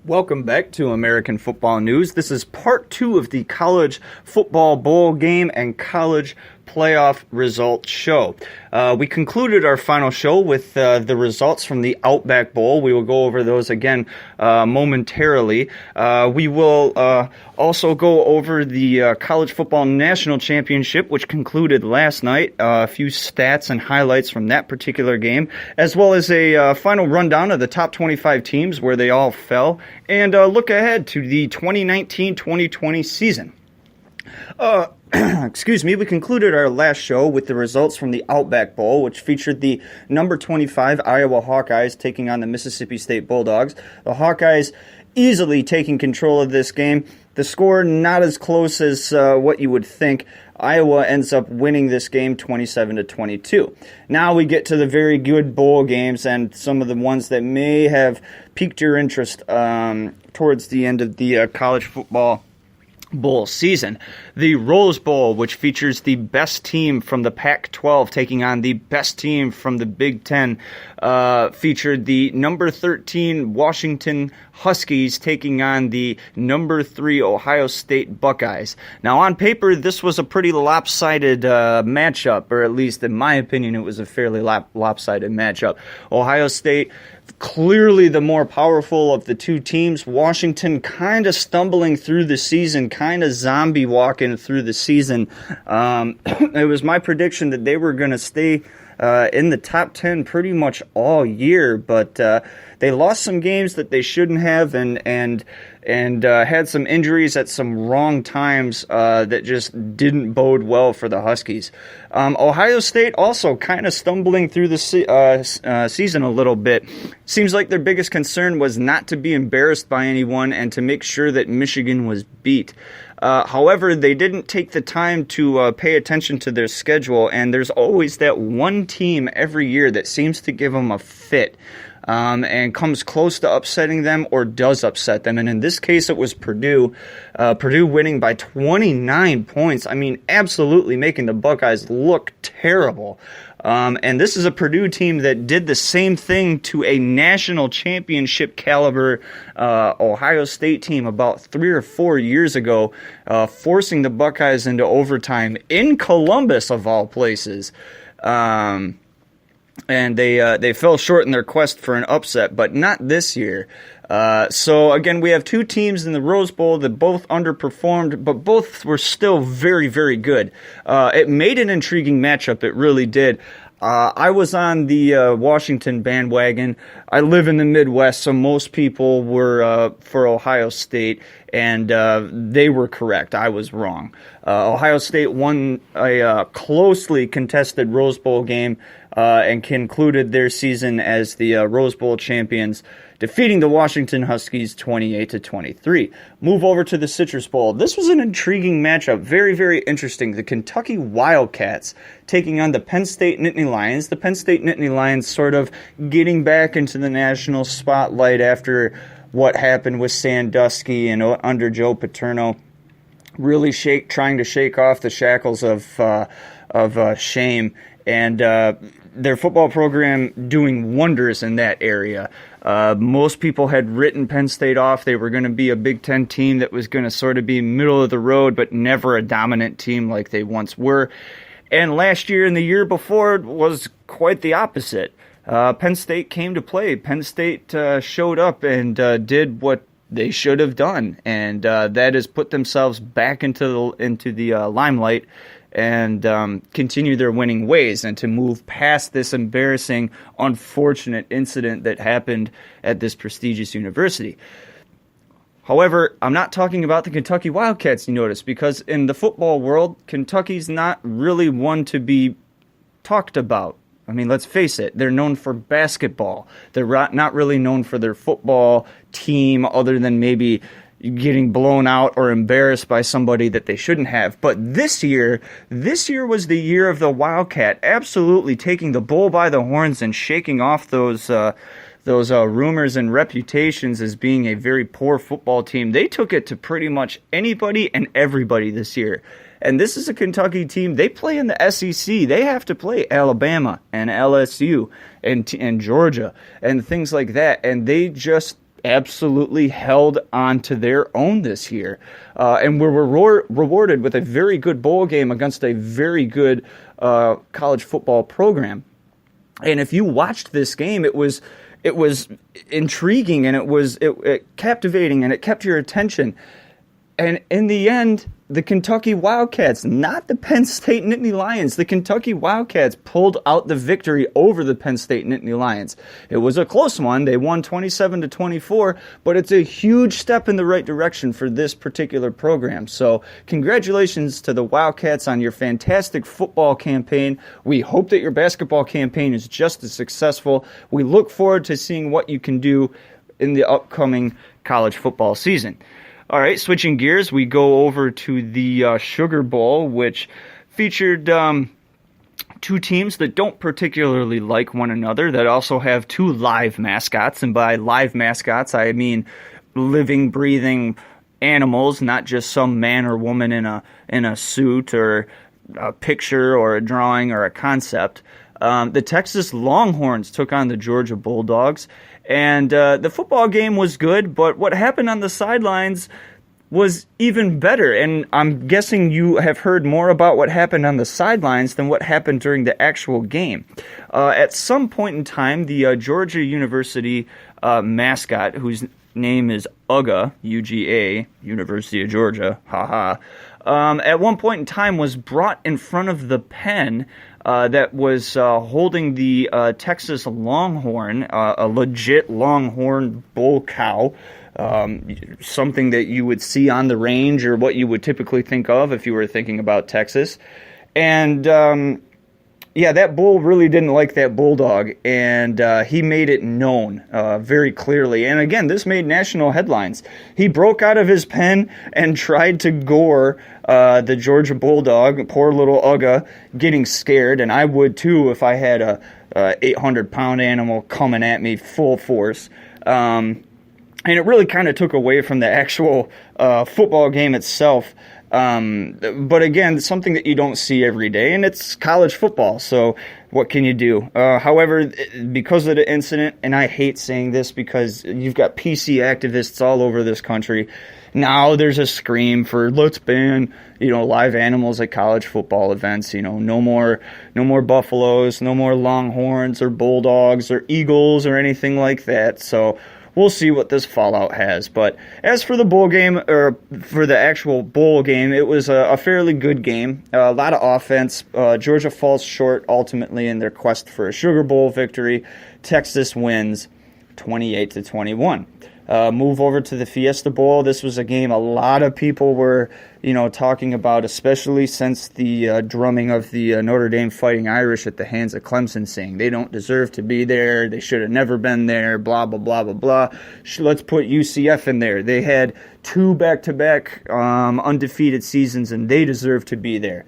Welcome back to American Football Newz. This is part 2 of the College Football Bowl Game and College Playoff Results Show. We concluded our final show with the results from the Outback Bowl. We will go over those again momentarily. We will also go over the College Football National Championship, which concluded last night. A few stats and highlights from that particular game, as well as a final rundown of the top 25 teams where they all fell, and look ahead to the 2019-2020 season. Excuse me, we concluded our last show with the results from the Outback Bowl, which featured the number 25 Iowa Hawkeyes taking on the Mississippi State Bulldogs. The Hawkeyes easily taking control of this game. The score not as close as what you would think. Iowa ends up winning this game 27-22. Now we get to the very good bowl games and some of the ones that may have piqued your interest towards the end of the college football bowl season. The Rose Bowl, which features the best team from the Pac-12 taking on the best team from the Big Ten, featured the number 13 Washington Huskies taking on the number 3 Ohio State Buckeyes. Now, on paper, this was a pretty lopsided matchup, or at least in my opinion, it was a fairly lopsided matchup. Ohio State clearly the more powerful of the two teams. Washington kind of stumbling through the season, kind of zombie walking through the season. It was my prediction that they were going to stay in the top 10 pretty much all year, but they lost some games that they shouldn't have, and had some injuries at some wrong times that just didn't bode well for the Huskies. Ohio State also kind of stumbling through the season a little bit. Seems like their biggest concern was not to be embarrassed by anyone and to make sure that Michigan was beat. However, they didn't take the time to pay attention to their schedule, and there's always that one team every year that seems to give them a fit. And comes close to upsetting them or does upset them. And in this case, it was Purdue. Purdue winning by 29 points. I mean, absolutely making the Buckeyes look terrible. And this is a Purdue team that did the same thing to a national championship caliber Ohio State team about 3 or 4 years ago, forcing the Buckeyes into overtime in Columbus, of all places. And they fell short in their quest for an upset, but not this year. So again, we have two teams in the Rose Bowl that both underperformed, but both were still very, very good. It made an intriguing matchup. It really did. I was on the Washington bandwagon. I live in the Midwest, so most people were for Ohio State, and they were correct. I was wrong. Ohio State won a closely contested Rose Bowl game and concluded their season as the Rose Bowl champions, defeating the Washington Huskies 28-23. Move over to the Citrus Bowl. This was an intriguing matchup, very, very interesting. The Kentucky Wildcats taking on the Penn State Nittany Lions. The Penn State Nittany Lions sort of getting back into the national spotlight after what happened with Sandusky and under Joe Paterno. Really trying to shake off the shackles of shame, and their football program doing wonders in that area. Most people had written Penn State off. They were going to be a Big Ten team that was going to sort of be middle of the road, but never a dominant team like they once were. And last year and the year before was quite the opposite. Penn State came to play. Penn State showed up and did what they should have done, and that is put themselves back into the limelight and continue their winning ways, and to move past this embarrassing, unfortunate incident that happened at this prestigious university. However, I'm not talking about the Kentucky Wildcats, you notice, because in the football world, Kentucky's not really one to be talked about. I mean, let's face it, they're known for basketball. They're not really known for their football team, other than maybe getting blown out or embarrassed by somebody that they shouldn't have. But this year was the year of the Wildcat, absolutely taking the bull by the horns and shaking off those rumors and reputations as being a very poor football team, they took it to pretty much anybody and everybody this year. And this is a Kentucky team. They play in the SEC. They have to play Alabama and LSU and Georgia and things like that. And they just absolutely held on to their own this year. And were rewarded with a very good bowl game against a very good college football program. And if you watched this game, it was intriguing, and it was captivating, and it kept your attention. And in the end, the Kentucky Wildcats, not the Penn State Nittany Lions, the Kentucky Wildcats pulled out the victory over the Penn State Nittany Lions. It was a close one. They won 27-24, but it's a huge step in the right direction for this particular program. So congratulations to the Wildcats on your fantastic football campaign. We hope that your basketball campaign is just as successful. We look forward to seeing what you can do in the upcoming college football season. All right, switching gears, we go over to the Sugar Bowl, which featured two teams that don't particularly like one another, that also have two live mascots. And by live mascots, I mean living, breathing animals, not just some man or woman in a suit or a picture or a drawing or a concept. The Texas Longhorns took on the Georgia Bulldogs. And the football game was good, but what happened on the sidelines was even better. And I'm guessing you have heard more about what happened on the sidelines than what happened during the actual game. At some point in time, the Georgia University mascot, whose name is UGA, UGA, University of Georgia, haha, at one point in time was brought in front of the pen that was holding the Texas Longhorn, a legit Longhorn bull cow, something that you would see on the range or what you would typically think of if you were thinking about Texas. And yeah, that bull really didn't like that bulldog, and he made it known very clearly. And again, this made national headlines. He broke out of his pen and tried to gore the Georgia Bulldog, poor little Uga, getting scared, and I would too if I had a 800-pound animal coming at me full force. And it really kind of took away from the actual football game itself. But again, it's something that you don't see every day, and it's college football, so what can you do? However, because of the incident, and I hate saying this because you've got PC activists all over this country, now there's a scream for let's ban, live animals at college football events. No more buffaloes, no more longhorns or bulldogs or eagles or anything like that. So we'll see what this fallout has. But as for the bowl game, or for the actual bowl game, it was a fairly good game. A lot of offense. Georgia falls short ultimately in their quest for a Sugar Bowl victory. Texas wins 28-21. Move over to the Fiesta Bowl. This was a game a lot of people were, talking about, especially since the drumming of the Notre Dame Fighting Irish at the hands of Clemson, saying they don't deserve to be there, they should have never been there, blah, blah, blah, blah, blah. Let's put UCF in there. They had two back-to-back undefeated seasons, and they deserve to be there.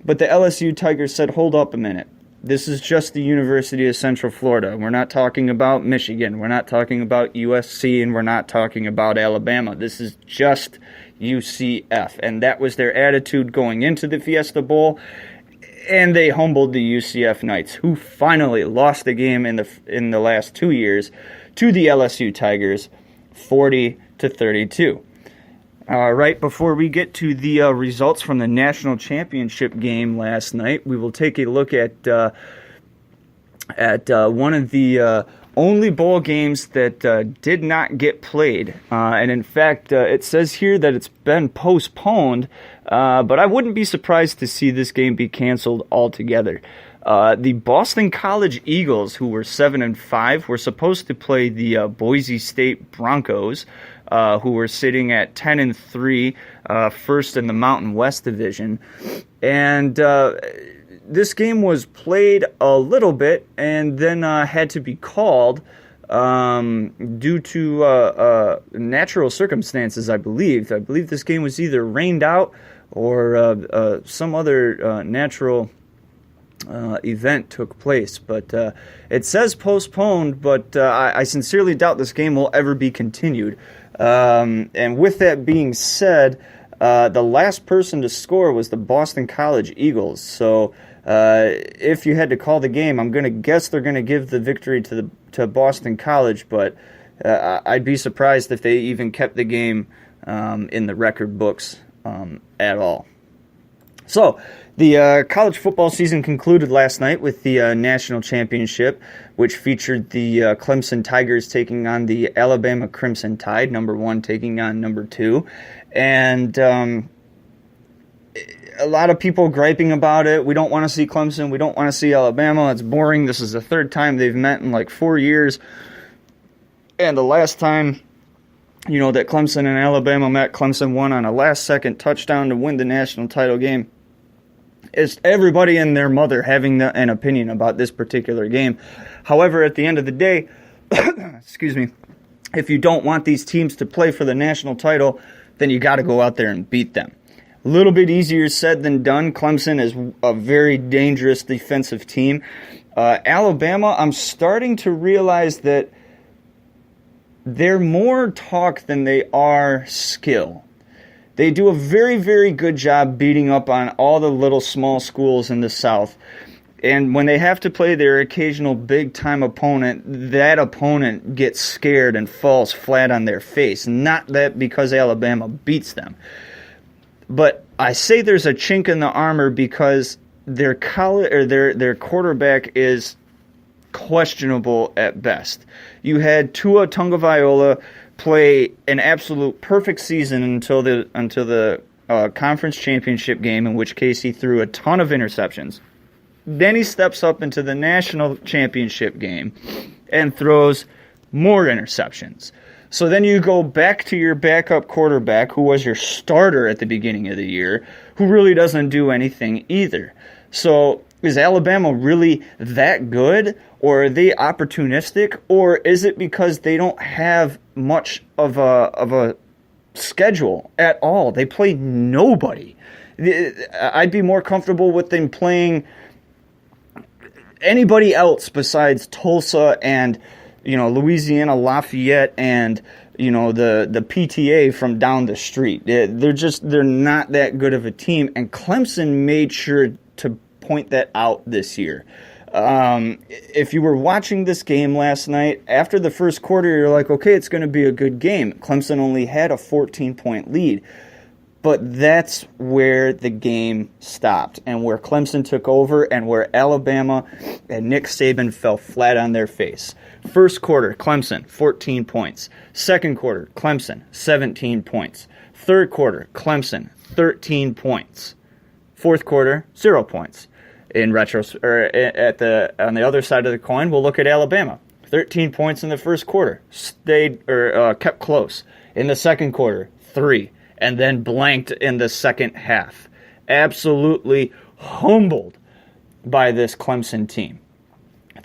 But the LSU Tigers said, hold up a minute. This is just the University of Central Florida. We're not talking about Michigan. We're not talking about USC, and we're not talking about Alabama. This is just UCF. And that was their attitude going into the Fiesta Bowl. And they humbled the UCF Knights, who finally lost the game in the last 2 years to the LSU Tigers, 40-32. Right before we get to the results from the national championship game last night, we will take a look at one of the only bowl games that did not get played. And in fact, it says here that it's been postponed, but I wouldn't be surprised to see this game be canceled altogether. The Boston College Eagles, who were 7-5, were supposed to play the Boise State Broncos, who were sitting at 10-3, first in the Mountain West Division. And this game was played a little bit and then had to be called due to natural circumstances, I believe. I believe this game was either rained out or some other natural event took place. But it says postponed, but I sincerely doubt this game will ever be continued. And with that being said, the last person to score was the Boston College Eagles. So if you had to call the game, I'm going to guess they're going to give the victory to Boston College, but I'd be surprised if they even kept the game in the record books at all. So the college football season concluded last night with the national championship, which featured the Clemson Tigers taking on the Alabama Crimson Tide, number 1 taking on number 2. And a lot of people griping about it. We don't want to see Clemson. We don't want to see Alabama. It's boring. This is the third time they've met in like 4 years. And the last time, that Clemson and Alabama met, Clemson won on a last-second touchdown to win the national title game. It's everybody and their mother having an opinion about this particular game. However, at the end of the day, excuse me, if you don't want these teams to play for the national title, then you got to go out there and beat them. A little bit easier said than done. Clemson is a very dangerous defensive team. Alabama, I'm starting to realize that they're more talk than they are skill. They do a very, very good job beating up on all the little small schools in the South. And when they have to play their occasional big-time opponent, that opponent gets scared and falls flat on their face. Not that because Alabama beats them. But I say there's a chink in the armor because their quarterback is questionable at best. You had Tua Tagovailoa play an absolute perfect season until the conference championship game, in which case he threw a ton of interceptions. Then he steps up into the national championship game and throws more interceptions. So then you go back to your backup quarterback, who was your starter at the beginning of the year, who really doesn't do anything either. So is Alabama really that good, or are they opportunistic, or is it because they don't have much of a schedule at all? They play nobody. I'd be more comfortable with them playing anybody else besides Tulsa and Louisiana Lafayette and the PTA from down the street. They're not that good of a team, and Clemson made sure to point that out this year. If you were watching this game last night, after the first quarter, you're like, okay, it's going to be a good game. Clemson only had a 14-point lead. But that's where the game stopped, and where Clemson took over, and where Alabama and Nick Saban fell flat on their face. First quarter, Clemson, 14 points. Second quarter, Clemson, 17 points. Third quarter, Clemson, 13 points. Fourth quarter, 0 points. On the other side of the coin, we'll look at Alabama. 13 points in the first quarter, kept close. In the second quarter, 3. And then blanked in the second half. Absolutely humbled by this Clemson team.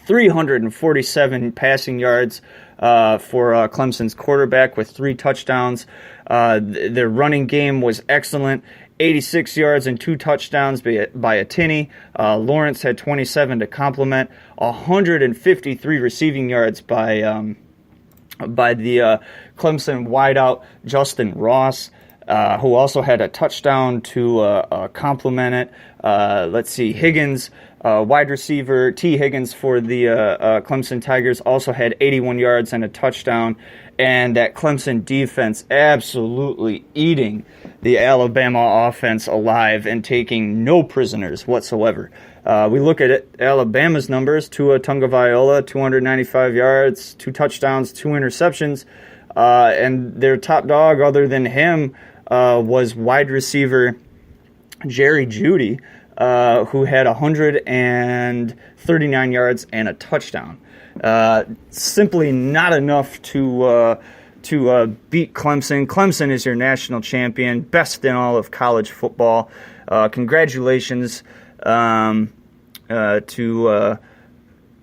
347 passing yards for Clemson's quarterback with 3 touchdowns. Their running game was excellent. 86 yards and 2 touchdowns by Etienne. Lawrence had 27 to complement. 153 receiving yards by the Clemson wideout Justin Ross, who also had a touchdown to complement it. Let's see, Higgins, wide receiver T. Higgins for the Clemson Tigers, also had 81 yards and a touchdown. And that Clemson defense absolutely eating the Alabama offense alive and taking no prisoners whatsoever. We look at Alabama's numbers: Tua Tagovailoa, 295 yards, 2 touchdowns, 2 interceptions. And their top dog, other than him, was wide receiver Jerry Jeudy, who had 139 yards and a touchdown. Simply not enough to beat Clemson. Clemson is your national champion, best in all of college football. Congratulations to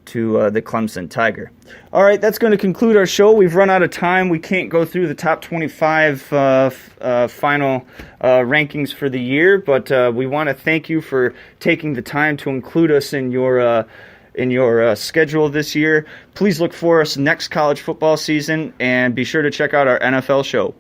to the Clemson Tiger. All right, that's going to conclude our show. We've run out of time. We can't go through the top 25 final rankings for the year, but we want to thank you for taking the time to include us in your schedule this year. Please look for us next college football season, and be sure to check out our NFL show.